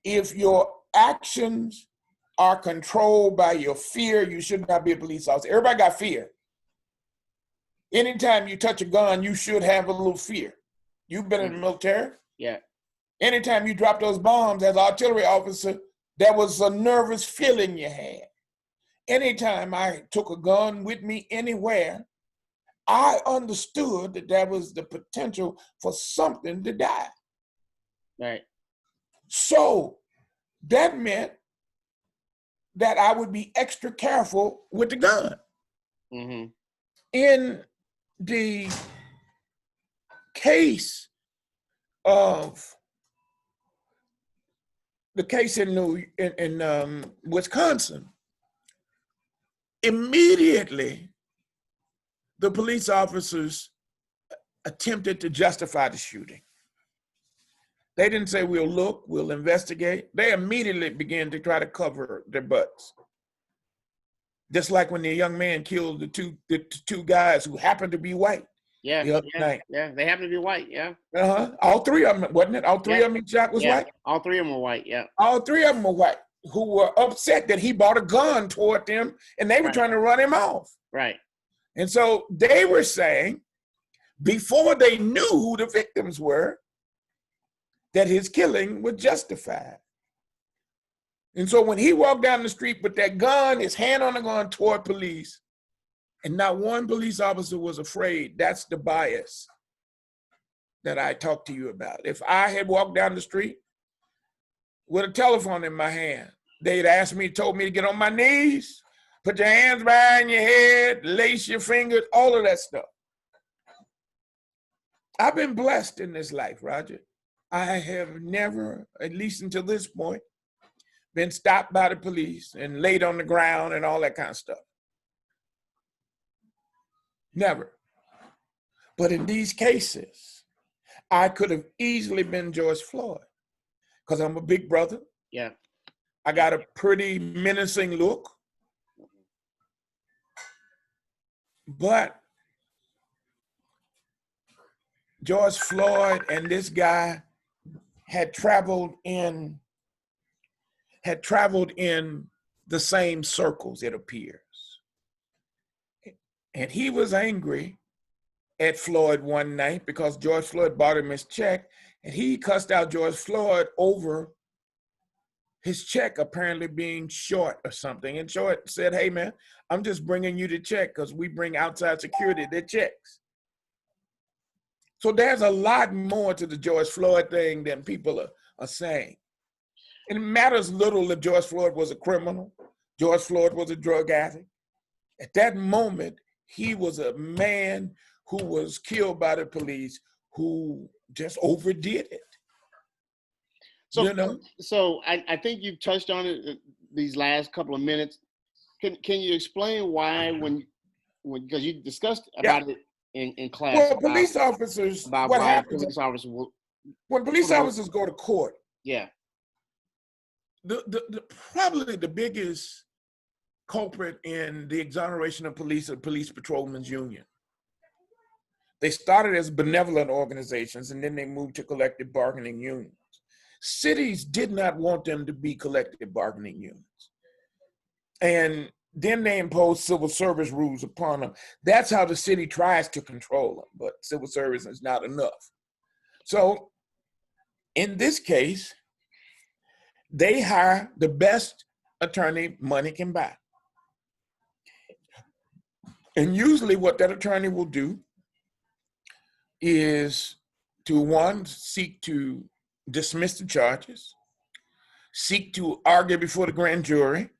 If your actions are controlled by your fear, you should not be a police officer. Everybody got fear. Anytime you touch a gun, you should have a little fear. You've been in the military. Yeah. Anytime you drop those bombs as an artillery officer, there was a nervous feeling you had. Anytime I took a gun with me anywhere, I understood that there was the potential for something to die. Right. So that meant that I would be extra careful with the gun. Mm-hmm. In the case in Wisconsin, immediately the police officers attempted to justify the shooting. They didn't say, we'll look, we'll investigate. They immediately began to try to cover their butts. Just like when the young man killed the two guys who happened to be white. Yeah, the other yeah, night. yeah. They happen to be white. Yeah, All three of them, wasn't it? All three Yeah. of them he shot was yeah. white. All three of them were white. Yeah, All three of them were white, who were upset that he brought a gun toward them, and they were Right. trying to run him off. right. And so they were saying, before they knew who the victims were, that his killing was justified. And so when he walked down the street with that gun, his hand on the gun toward police, and not one police officer was afraid, that's the bias that I talked to you about. If I had walked down the street with a telephone in my hand, they'd told me to get on my knees, put your hands behind your head, lace your fingers, all of that stuff. I've been blessed in this life, Roger. I have never, at least until this point, been stopped by the police and laid on the ground and all that kind of stuff. Never. But in these cases, I could have easily been George Floyd because I'm a big brother. Yeah. I got a pretty menacing look. But George Floyd and this guy had traveled in the same circles, it appears. And he was angry at Floyd one night because George Floyd bought him his check, and he cussed out George Floyd over his check apparently being short or something. And Short said, hey man, I'm just bringing you the check because we bring outside security their checks. So there's a lot more to the George Floyd thing than people are saying. And it matters little if George Floyd was a criminal, George Floyd was a drug addict. At that moment, he was a man who was killed by the police who just overdid it. So, You know? so I think you've touched on it these last couple of minutes. Can you explain why when because you discussed about it in class? Well, police officers, about what why happens police officers will, when police officers go to court, yeah, the probably the biggest culprit in the exoneration of police are police patrolmen's union. They started as benevolent organizations and then they moved to collective bargaining unions. Cities did not want them to be collective bargaining unions. And then they imposed civil service rules upon them. That's how the city tries to control them, but civil service is not enough. So in this case, they hire the best attorney money can buy. And usually what that attorney will do is to, one, seek to dismiss the charges, seek to argue before the grand jury,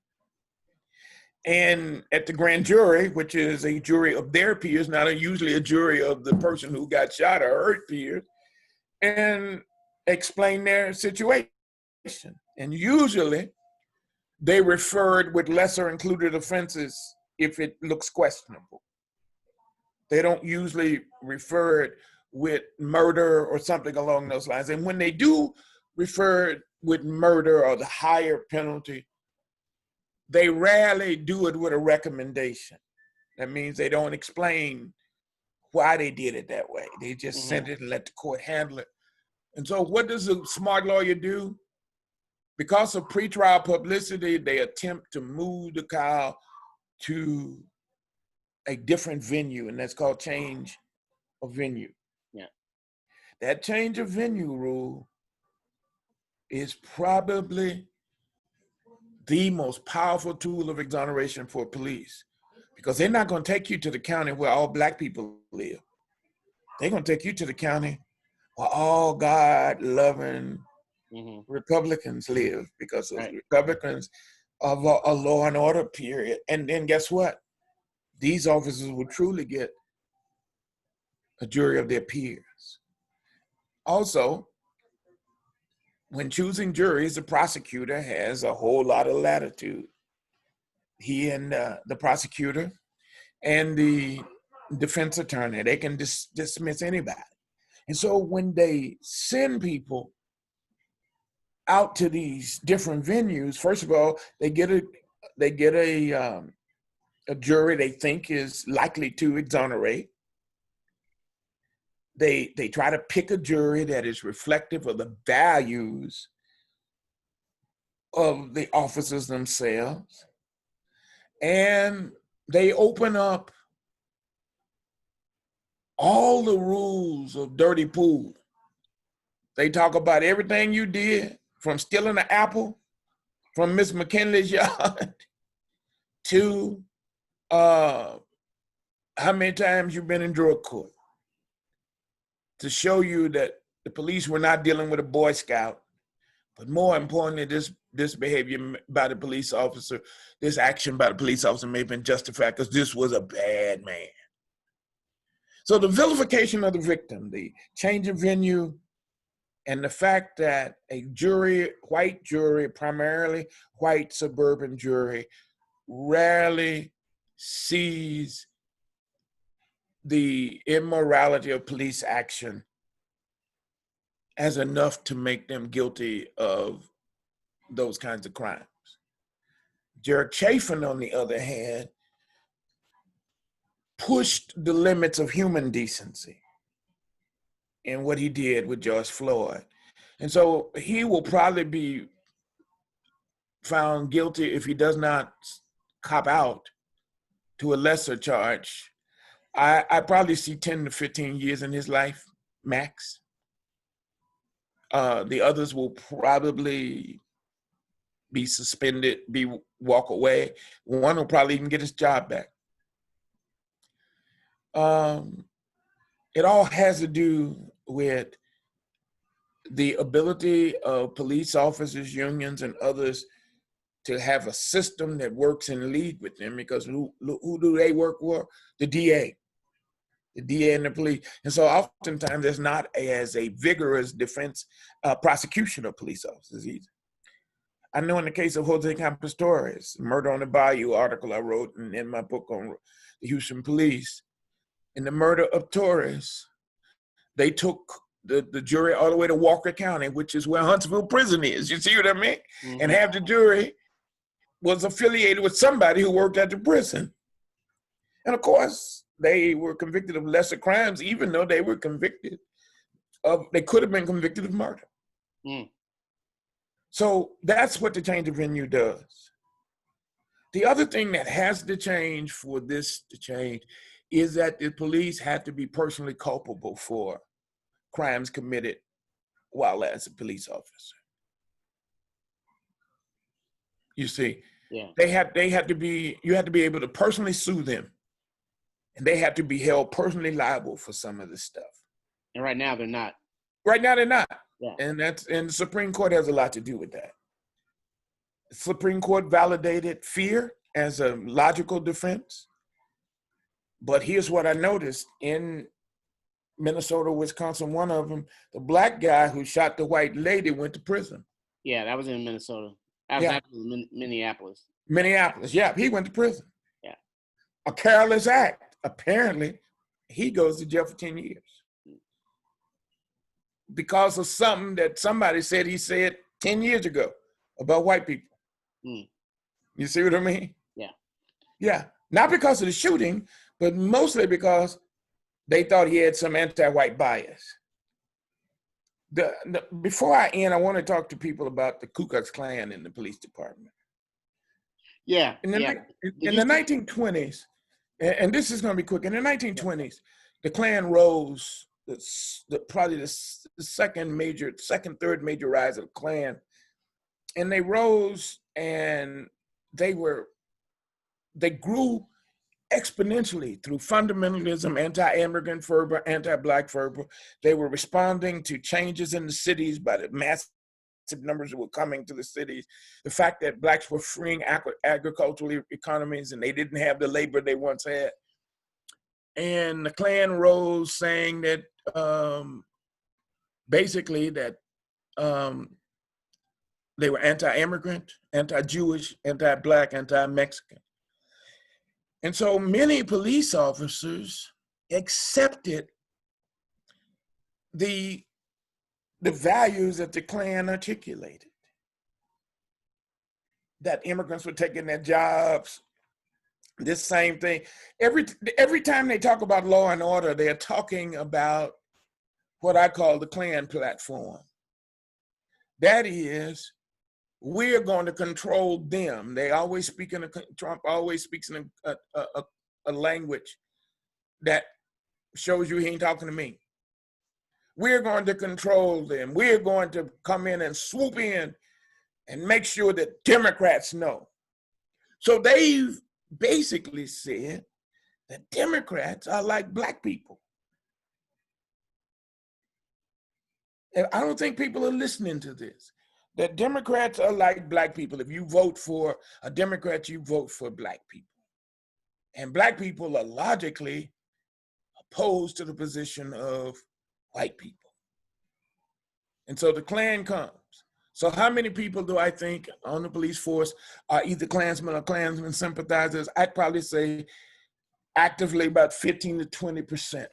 and at the grand jury, which is a jury of their peers, not usually a jury of the person who got shot or hurt peers, and explain their situation. And usually they referred with lesser included offenses if it looks questionable. They don't usually refer it with murder or something along those lines. And when they do refer it with murder or the higher penalty, they rarely do it with a recommendation. That means they don't explain why they did it that way. They just send it and let the court handle it. And so what does a smart lawyer do? Because of pretrial publicity, they attempt to move the trial to a different venue, and that's called change of venue. Yeah. That change of venue rule is probably the most powerful tool of exoneration for police, because they're not going to take you to the county where all Black people live. They're going to take you to the county where all God-loving Republicans live, because those Republicans of a law and order period. And then guess what? These officers will truly get a jury of their peers. Also, when choosing juries, the prosecutor has a whole lot of latitude. He and the prosecutor and the defense attorney, they can dismiss anybody. And so when they send people out to these different venues, first of all, they get a a jury they think is likely to exonerate. They try to pick a jury that is reflective of the values of the officers themselves. And they open up all the rules of dirty pool. They talk about everything you did, from stealing an apple from Miss McKinley's yard to how many times you've been in drug court, to show you that the police were not dealing with a Boy Scout, but more importantly, this behavior by the police officer, this action by the police officer may have been justified because this was a bad man. So the vilification of the victim, the change of venue, and the fact that a jury, white jury, primarily white suburban jury, rarely sees the immorality of police action as enough to make them guilty of those kinds of crimes. Jared Chafin, on the other hand, pushed the limits of human decency in what he did with George Floyd. And so he will probably be found guilty if he does not cop out to a lesser charge. I probably see 10 to 15 years in his life, max. The others will probably be suspended, walk away. One will probably even get his job back. It all has to do with the ability of police officers, unions, and others to have a system that works in league with them, because who do they work for? The DA and the police. And so oftentimes there's not as a vigorous defense prosecution of police officers either. I know in the case of Jose Campos Torres, Murder on the Bayou article I wrote in my book on the Houston police, in the murder of Torres, they took the jury all the way to Walker County, which is where Huntsville prison is. You see what I mean? Mm-hmm. And half the jury was affiliated with somebody who worked at the prison. And of course, they were convicted of lesser crimes, even though they were convicted of, they could have been convicted of murder. Mm. So that's what the change of venue does. The other thing that has to change for this to change is that the police have to be personally culpable for crimes committed while as a police officer. You see, yeah. They have to be, you have to be able to personally sue them, and they have to be held personally liable for some of this stuff. And right now they're not. Right now they're not. Yeah. And the Supreme Court has a lot to do with that. The Supreme Court validated fear as a logical defense. But here's what I noticed in Minnesota, Wisconsin, one of them, the black guy who shot the white lady went to prison. Yeah, that was in Minnesota. That was actually Minneapolis. Minneapolis, yeah, he went to prison. Yeah. A careless act. Apparently, he goes to jail for 10 years. Because of something that somebody said he said 10 years ago about white people. Mm. You see what I mean? Yeah. Yeah. Not because of the shooting, but mostly because they thought he had some anti-white bias. Before I end, I want to talk to people about the Ku Klux Klan in the police department. Yeah. In the 1920s, and this is going to be quick, in the 1920s, the Klan rose, probably the second, third major rise of the Klan. And they rose and they grew exponentially through fundamentalism, anti-immigrant fervor, anti-black fervor. They were responding to changes in the cities by the massive numbers that were coming to the cities. The fact that blacks were freeing agricultural economies and they didn't have the labor they once had. And the Klan rose saying that basically that they were anti-immigrant, anti-Jewish, anti-black, anti-Mexican. And so many police officers accepted the values that the Klan articulated. That immigrants were taking their jobs, this same thing. Every time they talk about law and order, they're talking about what I call the Klan platform. That is, we're going to control them. They always speak in Trump always speaks in a language that shows you he ain't talking to me. We're going to control them. We're going to come in and swoop in and make sure that Democrats know. So they've basically said that Democrats are like black people. And I don't think people are listening to this. That Democrats are like black people. If you vote for a Democrat, you vote for black people. And black people are logically opposed to the position of white people. And so the Klan comes. So how many people do I think on the police force are either Klansmen or Klansmen sympathizers? I'd probably say actively about 15 to 20%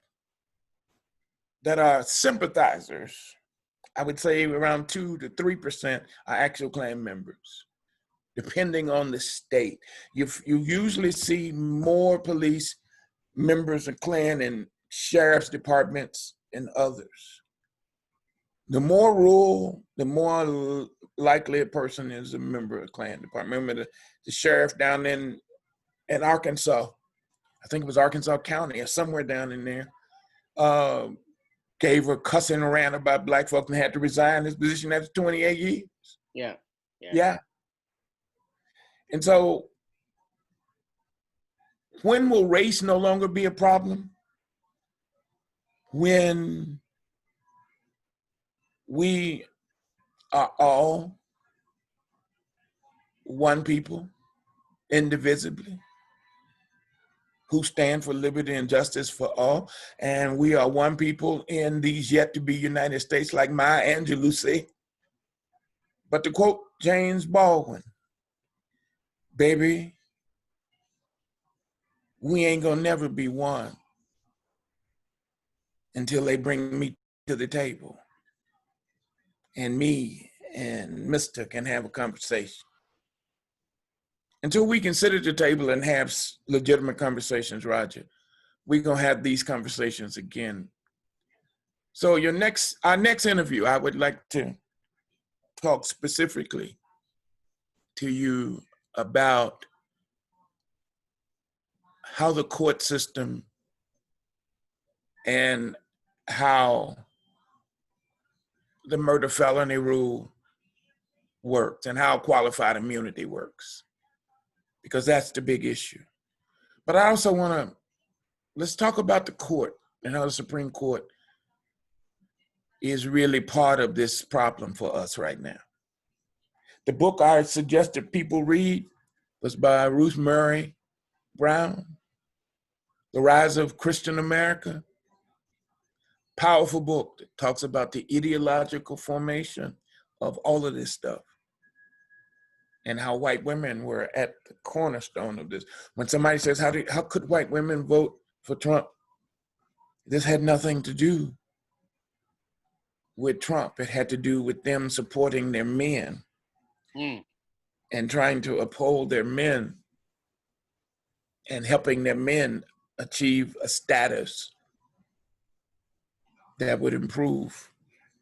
that are sympathizers. I would say around 2 to 3% are actual Klan members, depending on the state. You usually see more police members of Klan in sheriff's departments and others. The more rural, the more likely a person is a member of the Klan department. Remember the sheriff down in Arkansas, I think it was Arkansas County or somewhere down in there, gave a cussing around about black folks and had to resign his position after 28 years. Yeah. And so when will race no longer be a problem? When we are all one people, indivisibly, who stand for liberty and justice for all. And we are one people in these yet to be United States, like Maya Angelou say. But to quote James Baldwin, baby, we ain't gonna never be one until they bring me to the table. And me and Mr. can have a conversation. Until we can sit at the table and have legitimate conversations, Roger, we're gonna have these conversations again. So our next interview, I would like to talk specifically to you about how the court system and how the murder felony rule works and how qualified immunity works, because that's the big issue. But I also let's talk about the court and how the Supreme Court is really part of this problem for us right now. The book I suggested people read was by Ruth Murray Brown, The Rise of Christian America. Powerful book that talks about the ideological formation of all of this stuff and how white women were at the cornerstone of this. When somebody says, how could white women vote for Trump? This had nothing to do with Trump. It had to do with them supporting their men and trying to uphold their men and helping their men achieve a status that would improve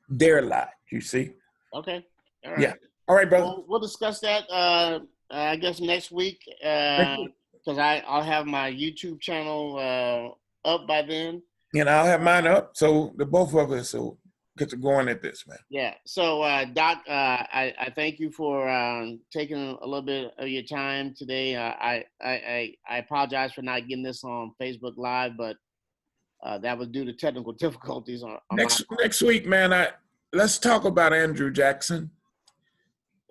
their life, you see? Okay. All right. Yeah. All right, brother. We'll discuss that, I guess, next week, because I'll have my YouTube channel up by then. And I'll have mine up, so the both of us will get to going at this, man. Yeah. So, Doc, I thank you for taking a little bit of your time today. I apologize for not getting this on Facebook Live, but that was due to technical difficulties. Next week, man, let's talk about Andrew Jackson,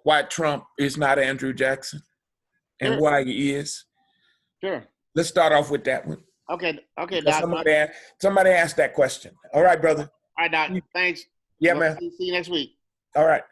why Trump is not Andrew Jackson, and why he is. Sure. Let's start off with that one. Okay, Doc. Somebody asked that question. All right, brother. All right, Doc. Thanks. Yeah, man. See you next week. All right.